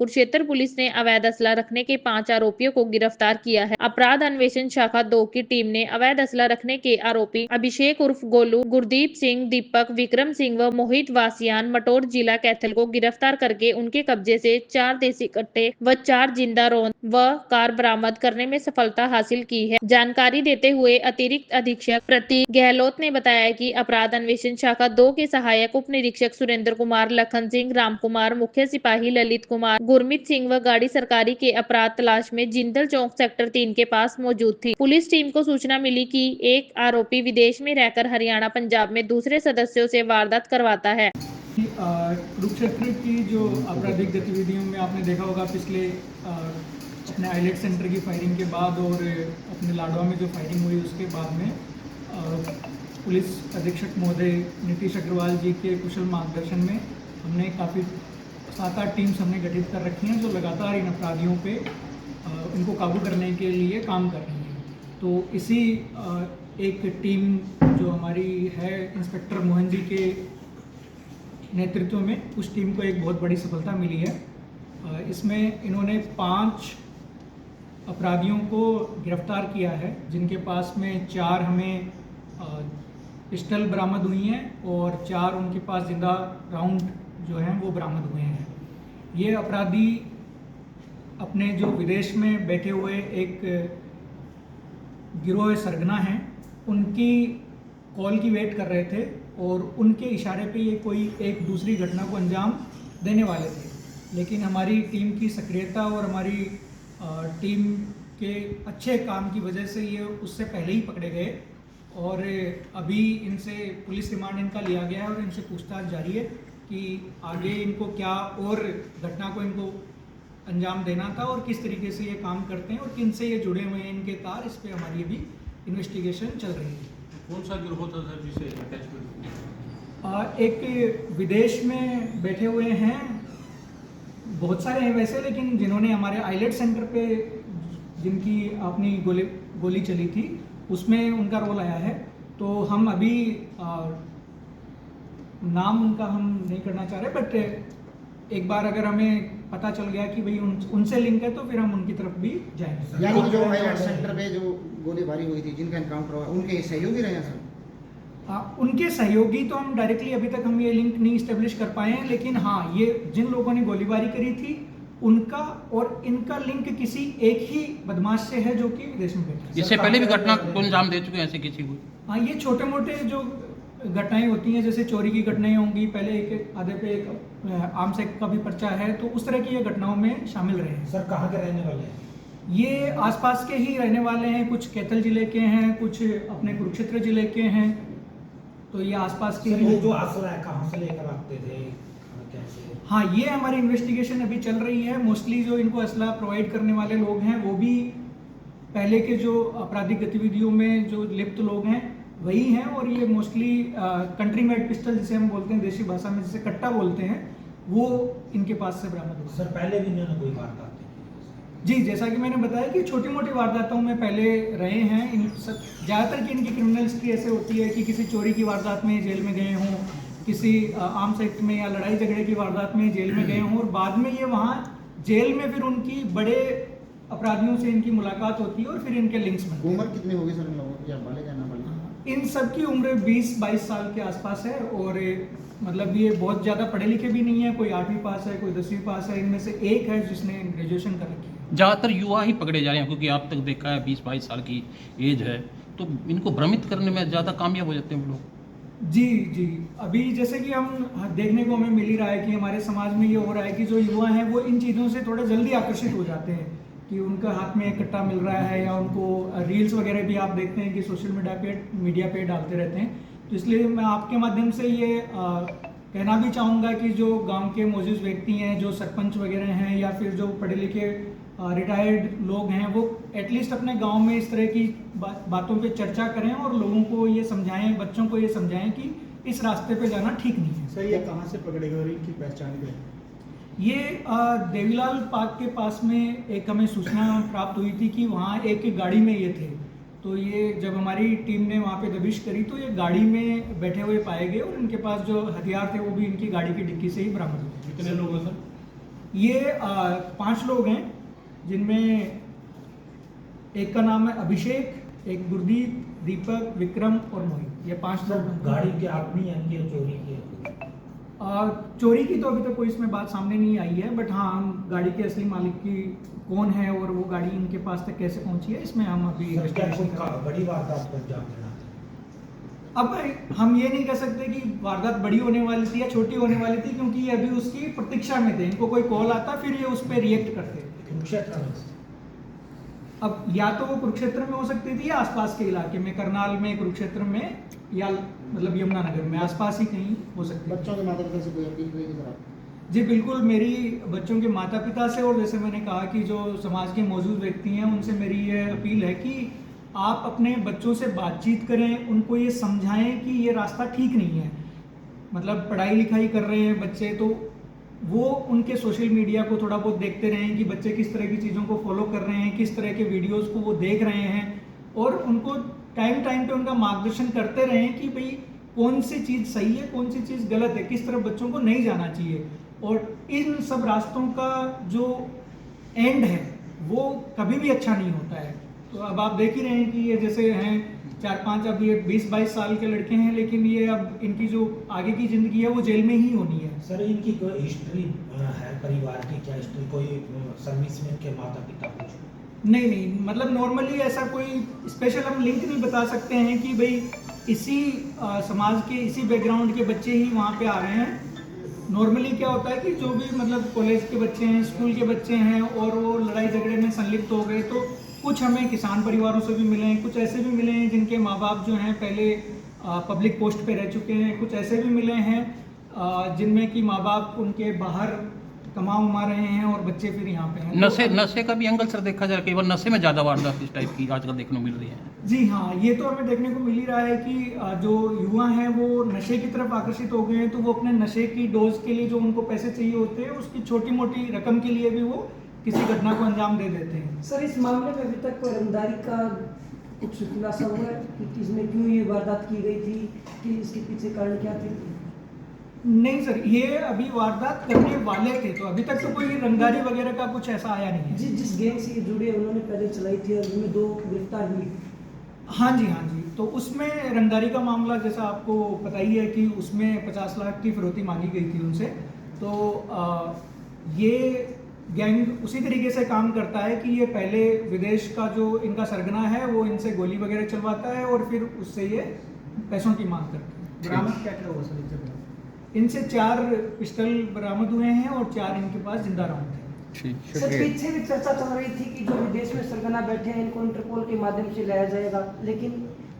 Kurukshetra police ने अवैध असला रखने के 5 आरोपियों को गिरफ्तार किया है। अपराध अन्वेषण शाखा 2 की टीम ने अवैध असला रखने के आरोपी अभिषेक उर्फ गोलू, गुरदीप सिंह, दीपक, विक्रम सिंह व मोहित वासियान मटोर जिला कैथल को गिरफ्तार करके उनके कब्जे से 4 देसी कट्टे व 4 जिंदा रौंद व कार बरामद करने में सफलता हासिल की है। जानकारी देते हुए अतिरिक्त अधीक्षक प्रतीक गहलोत ने बताया कि अपराध अन्वेषण शाखा 2 के सहायक उप निरीक्षक सुरेंद्र कुमार, लखन सिंह, राम कुमार, मुख्य सिपाही ललित कुमार, गुरमीत सिंह व गाड़ी सरकारी के अपराध तलाश में जिंदल चौक सेक्टर 3 के पास मौजूद थी। पुलिस टीम को सूचना मिली कि एक आरोपी विदेश में रहकर हरियाणा, पंजाब में दूसरे सदस्यों से वारदात करवाता है। कुरुक्षेत्र की जो आपराधिक गतिविधियों में आपने देखा होगा पिछले अपने आईलेट सेंटर की फायरिंग के बाद और अपने लाडवा में जो फायरिंग हुई उसके बाद में पुलिस अधीक्षक महोदय नीतीश अग्रवाल जी के कुशल मार्गदर्शन में हमने काफ़ी 7-8 टीम्स हमने गठित कर रखी हैं जो लगातार इन अपराधियों पे इनको काबू करने के लिए काम कर रही हैं। तो इसी एक टीम जो हमारी है इंस्पेक्टर मोहन जी के नेतृत्व में, उस टीम को एक बहुत बड़ी सफलता मिली है। इसमें इन्होंने 5 अपराधियों को गिरफ्तार किया है जिनके पास में 4 हमें पिस्टल बरामद हुई हैं और 4 उनके पास जिंदा राउंड जो हैं वो बरामद हुए हैं। ये अपराधी अपने जो विदेश में बैठे हुए एक गिरोह सरगना हैं, उनकी कॉल की वेट कर रहे थे और उनके इशारे पे ये कोई एक दूसरी घटना को अंजाम देने वाले थे। लेकिन हमारी टीम की सक्रियता और हमारी टीम के अच्छे काम की वजह से ये उससे पहले ही पकड़े गए और अभी इनसे पुलिस रिमांड इनका लिया गया है और इनसे पूछताछ जारी है कि आगे इनको क्या और घटना को इनको अंजाम देना था और किस तरीके से ये काम करते हैं और किन से ये जुड़े हुए हैं इनके तार, इस पर हमारी अभी इन्वेस्टिगेशन चल रही है। कौन सा गिरोह था सर जिसे अटैचमेंट? एक विदेश में बैठे हुए हैं, बहुत सारे हैं वैसे, लेकिन जिन्होंने हमारे आईलेट सेंटर पे जिनकी अपनी गोली चली थी उसमें उनका रोल आया है। तो हम अभी नाम उनका हम नहीं करना चाह रहे, बट एक बार अगर हमें पता चल गया कि भाई उनसे लिंक है तो फिर हम उनकी तरफ भी जाएंगे। यानी जो आईलेट सेंटर पे जो गोलीबारी हुई थी, जिनका एनकाउंटर हुआ, उनके सहयोगी रहे हैं सर? उनके सहयोगी तो हम डायरेक्टली अभी तक हम ये लिंक नहीं इस्टेब्लिश कर पाए हैं, लेकिन हाँ, ये जिन लोगों ने गोलीबारी करी थी उनका और इनका लिंक किसी एक ही बदमाश से है जो कि विदेश में बैठा है। इससे पहले भी घटना को अंजाम दे चुके हैं ऐसे किसी को? हाँ, ये छोटे मोटे जो घटनाएं होती हैं, जैसे चोरी की घटनाएं होंगी, पहले एक आधे पे एक आर्म्स एक्ट का भी पर्चा है, तो उस तरह की ये घटनाओं में शामिल रहे हैं। सर कहाँ के रहने वाले हैं? ये आसपास के ही रहने वाले हैं, कुछ कैथल जिले के हैं, कुछ अपने कुरुक्षेत्र जिले के हैं, तो ये आसपास के ही। जो असला है कहाँ से लेकर आते थे, कैसे? हाँ, ये हमारी इन्वेस्टिगेशन अभी चल रही है। मोस्टली जो इनको असला प्रोवाइड करने वाले लोग हैं वो भी पहले के जो आपराधिक गतिविधियों में जो लिप्त लोग हैं वही हैं, और ये मोस्टली कंट्री मेड पिस्टल जिसे हम बोलते हैं देसी भाषा में, जिसे कट्टा बोलते हैं, वो इनके पास से बरामद हुआ। सर पहले भी इन्होंने कोई वारदात? जी, जैसा कि मैंने बताया कि छोटी मोटी वारदातों में पहले रहे हैं। इन ज़्यादातर की इनकी क्रिमिनल हिस्ट्री ऐसे होती है कि किसी चोरी की वारदात में जेल में गए हों, किसी आर्म्स एक्ट में या लड़ाई झगड़े की वारदात में जेल में गए हों, और बाद में ये वहाँ जेल में फिर उनकी बड़े अपराधियों से इनकी मुलाकात होती है और फिर इनके लिंक्स बनते हैं। उम्र कितनी होगी सर इन लोगों की, या बालिग या नाबालिग? इन सब की उम्र 20-22 साल के आसपास है, और मतलब ये बहुत ज़्यादा पढ़े लिखे भी नहीं है, कोई 8वीं पास है, कोई 10वीं पास है, इनमें से एक है जिसने ग्रेजुएशन कर रखी है। ज़्यादातर युवा ही पकड़े जा रहे हैं क्योंकि आप तक देखा है 20-22 साल की एज है, तो इनको भ्रमित करने में ज़्यादा कामयाब हो जाते हैं वो लोग। जी जी, अभी जैसे कि हम देखने को हमें मिल ही रहा है कि हमारे समाज में ये हो रहा है कि जो युवा हैं वो इन चीज़ों से थोड़ा जल्दी आकर्षित हो जाते हैं कि उनका हाथ में एक कट्टा मिल रहा है, या उनको रील्स वगैरह भी आप देखते हैं कि सोशल मीडिया पे डालते रहते हैं। तो इसलिए मैं आपके माध्यम से ये कहना भी चाहूँगा कि जो गांव के मौजूद व्यक्ति हैं, जो सरपंच वगैरह हैं, या फिर जो पढ़े लिखे रिटायर्ड लोग हैं, वो एटलीस्ट अपने गांव में इस तरह की बातों पे चर्चा करें और लोगों को ये समझाएं, बच्चों को ये समझाएं कि इस रास्ते पे जाना ठीक नहीं है। सर ये कहाँ से पकड़े गए और इनकी पहचान क्या है? ये देवीलाल पार्क के पास में एक हमें सूचना प्राप्त हुई थी कि वहाँ एक गाड़ी में ये थे, तो ये जब हमारी टीम ने वहाँ पे दबिश करी तो ये गाड़ी में बैठे हुए पाए गए और इनके पास जो हथियार थे वो भी इनकी गाड़ी की डिक्की से ही बरामद हुए। कितने लोग हैं सर? ये 5 लोग हैं, जिनमें एक का नाम है अभिषेक, एक गुरदीप, दीपक, विक्रम और मोहित। ये 5 लोग हैं। गाड़ी के आपने यानी कि चोरी की है? चोरी की तो अभी तक कोई इसमें बात सामने नहीं आई है, बट हाँ, हम गाड़ी के असली मालिक की कौन है और वो गाड़ी इनके पास तक कैसे पहुंची है, इसमें हम अभी सर, क्या investigation कोई कर रहे हैं। बड़ी वारदात को अंजाम देना था? अब हम ये नहीं कह सकते कि वारदात बड़ी होने वाली थी या छोटी होने वाली थी, क्योंकि ये अभी उसकी प्रतीक्षा में थे। इनको कोई कॉल आता, फिर ये उस पर रिएक्ट करते। कुरुक्षेत्र में? अब या तो वो कुरुक्षेत्र में हो सकती थी या आसपास के इलाके में, करनाल में, कुरुक्षेत्र में, या मतलब यमुनानगर में, आसपास ही कहीं हो सकती है। बच्चों के माता पिता से कोई अपील करेगी सर आप? जी बिल्कुल, मेरी बच्चों के माता पिता से और जैसे मैंने कहा कि जो समाज के मौजूद व्यक्ति हैं उनसे मेरी ये अपील है कि आप अपने बच्चों से बातचीत करें, उनको ये समझाएं कि ये रास्ता ठीक नहीं है। मतलब पढ़ाई लिखाई कर रहे हैं बच्चे, तो वो उनके सोशल मीडिया को थोड़ा बहुत देखते रहें कि बच्चे किस तरह की चीज़ों को फॉलो कर रहे हैं, किस तरह के वीडियोस को वो देख रहे हैं, और उनको टाइम टाइम पे उनका मार्गदर्शन करते रहें कि भाई कौन सी चीज़ सही है, कौन सी चीज़ गलत है, किस तरफ बच्चों को नहीं जाना चाहिए। और इन सब रास्तों का जो एंड है वो कभी भी अच्छा नहीं होता है। तो अब आप देख ही रहे हैं कि ये जैसे हैं 4-5, अब ये 20-22 साल के लड़के हैं, लेकिन ये अब इनकी जो आगे की ज़िंदगी है वो जेल में ही होनी है। सर, इनकी कोई हिस्ट्री है परिवार की? क्या हिस्ट्री, कोई सर्विस में इनके माता पिता कुछ? नहीं, मतलब नॉर्मली ऐसा कोई स्पेशल हम लिंक नहीं बता सकते हैं कि भाई इसी समाज के, इसी बैकग्राउंड के बच्चे ही वहाँ पे आ रहे हैं। नॉर्मली क्या होता है कि जो भी मतलब कॉलेज के बच्चे हैं, स्कूल के बच्चे हैं और वो लड़ाई झगड़े में संलिप्त हो गए, तो कुछ हमें किसान परिवारों से भी मिले हैं, कुछ ऐसे भी मिले हैं जिनके माँ बाप जो हैं पहले पब्लिक पोस्ट पे रह चुके हैं, कुछ ऐसे भी मिले हैं जिनमें कि माँ बाप उनके बाहर कमा रहे हैं और बच्चे फिर यहाँ पे हैं। नशे का भी एंगल सर देखा जाए, केवल नशे में ज़्यादा वारदात इस टाइप की आजकल देखने को मिल रही है। जी हाँ, ये तो हमें देखने को मिल ही रहा है कि जो युवा हैं वो नशे की तरफ आकर्षित हो गए हैं, तो वो अपने नशे की डोज के लिए जो उनको पैसे चाहिए होते हैं, उसकी छोटी मोटी रकम के लिए भी वो किसी घटना को अंजाम दे देते हैं। सर, इस मामले में अभी तक कोई रंगदारी का कुछ खुलासा हुआ है कि इसमें क्यों ये वारदात की गई थी, कि इसके पीछे कारण क्या थे? नहीं सर, ये अभी वारदात करने वाले थे, तो अभी तक तो कोई रंगदारी वगैरह का कुछ ऐसा आया नहीं है। जिस गैंग से ये जुड़े उन्होंने पहले चलाई थी और उनमें 2 गिरफ्तार हुई। हाँ जी, तो उसमें रंगदारी का मामला जैसा आपको पता ही है कि उसमें 50 लाख की फिरौती मांगी गई थी उनसे। तो ये गैंग उसी तरीके से काम करता है कि ये पहले विदेश का जो इनका सरगना है वो इनसे गोली वगैरह चलवाता है और फिर उससे ये पैसों की मांग करता है। बरामद क्या क्या हुआ सर इनसे? इनसे 4 पिस्टल बरामद हुए हैं और 4 इनके पास जिंदा राउंड थे। सर, पीछे भी चर्चा चल रही थी कि जो विदेश में सरगना बैठे हैं इनको इंटरपोल के माध्यम से लाया जाएगा, लेकिन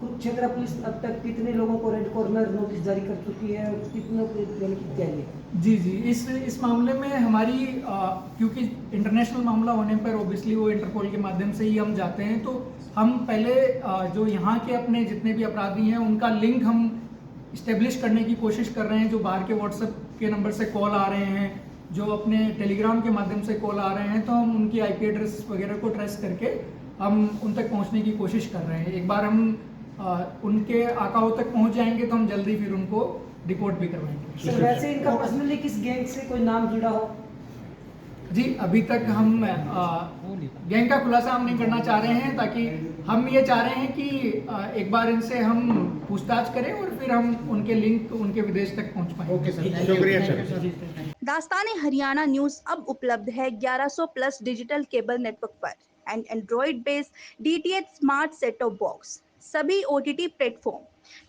कुरुक्षेत्र पुलिस अब तक कितने लोगों को रेड कॉर्नर नोटिस जारी कर चुकी है और कितनों को क्या है? जी, इस मामले में हमारी क्योंकि इंटरनेशनल मामला होने पर ऑब्वियसली वो इंटरपोल के माध्यम से ही हम जाते हैं, तो हम पहले जो यहाँ के अपने जितने भी अपराधी हैं उनका लिंक हम इस्टेब्लिश करने की कोशिश कर रहे हैं। जो बाहर के व्हाट्सएप के नंबर से कॉल आ रहे हैं, जो अपने टेलीग्राम के माध्यम से कॉल आ रहे हैं, तो हम उनकी आईपी एड्रेस वगैरह को ट्रेस करके हम उन तक पहुंचने की कोशिश कर रहे हैं। एक बार हम उनके आकाओं तक पहुंच जाएंगे तो हम जल्दी फिर उनको रिपोर्ट भी करवाएंगे। सर, वैसे इनका पर्सनली किस गैंग से कोई नाम जुड़ा हो? जी, अभी तक हम गैंग का खुलासा हम नहीं करना चाह रहे हैं, ताकि हम ये चाह रहे हैं कि एक बार इनसे हम पूछताछ करें और फिर हम उनके लिंक उनके विदेश तक पहुंच पाएं। ओके सर, शुक्रिया सर। दास्तान-ए हरियाणा न्यूज अब उपलब्ध है 1100 प्लस डिजिटल केबल नेटवर्क पर and Android based DTH smart set top box, सभी OTT प्लेटफॉर्म।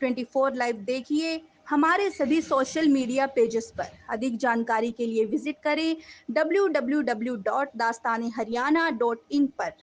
24 लाइव देखिए हमारे सभी सोशल मीडिया पेजेस पर। अधिक जानकारी के लिए विजिट करें www.dastaneharyana.in पर।